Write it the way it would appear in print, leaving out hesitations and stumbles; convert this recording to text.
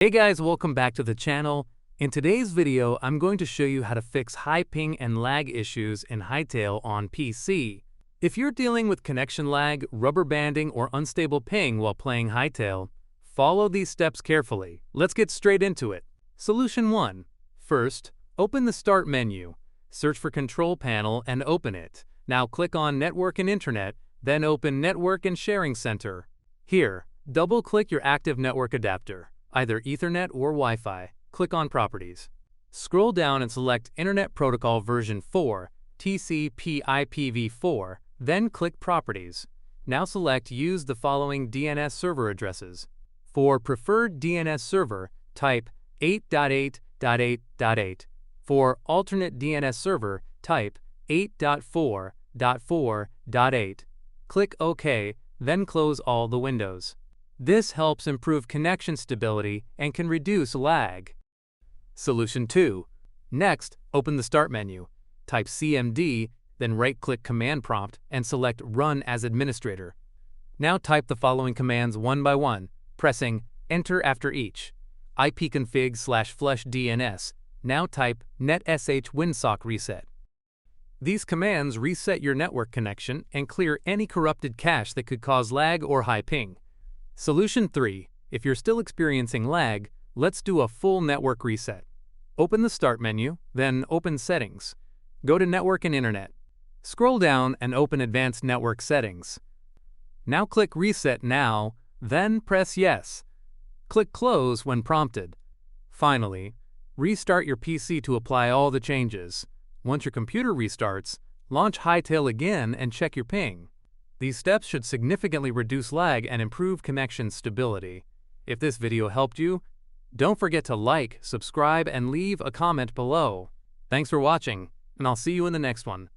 Hey guys, welcome back to the channel. In today's video, I'm going to show you how to fix high ping and lag issues in Hytale on PC. If you're dealing with connection lag, rubber banding, or unstable ping while playing Hytale, follow these steps carefully. Let's get straight into it. Solution 1. First, open the Start menu. Search for Control Panel and open it. Now click on Network and Internet, then open Network and Sharing Center. Here, double-click your active network adapter, either Ethernet or Wi-Fi. Click on Properties. Scroll down and select Internet Protocol version 4, TCP/IPv4, then click Properties. Now select Use the following DNS server addresses. For preferred DNS server, type 8.8.8.8. For alternate DNS server, type 8.4.4.8. Click OK, then close all the windows. This helps improve connection stability and can reduce lag. Solution 2. Next, open the Start menu. Type CMD, then right-click Command Prompt and select Run as Administrator. Now type the following commands one by one, pressing Enter after each. ipconfig/flush DNS. Now type netsh winsock reset. These commands reset your network connection and clear any corrupted cache that could cause lag or high ping. Solution 3. If you're still experiencing lag, let's do a full network reset. Open the Start menu, then open Settings. Go to Network and Internet. Scroll down and open Advanced Network Settings. Now click Reset Now, then press Yes. Click Close when prompted. Finally, restart your PC to apply all the changes. Once your computer restarts, launch Hytale again and check your ping. These steps should significantly reduce lag and improve connection stability. If this video helped you, don't forget to like, subscribe, and leave a comment below. Thanks for watching, and I'll see you in the next one.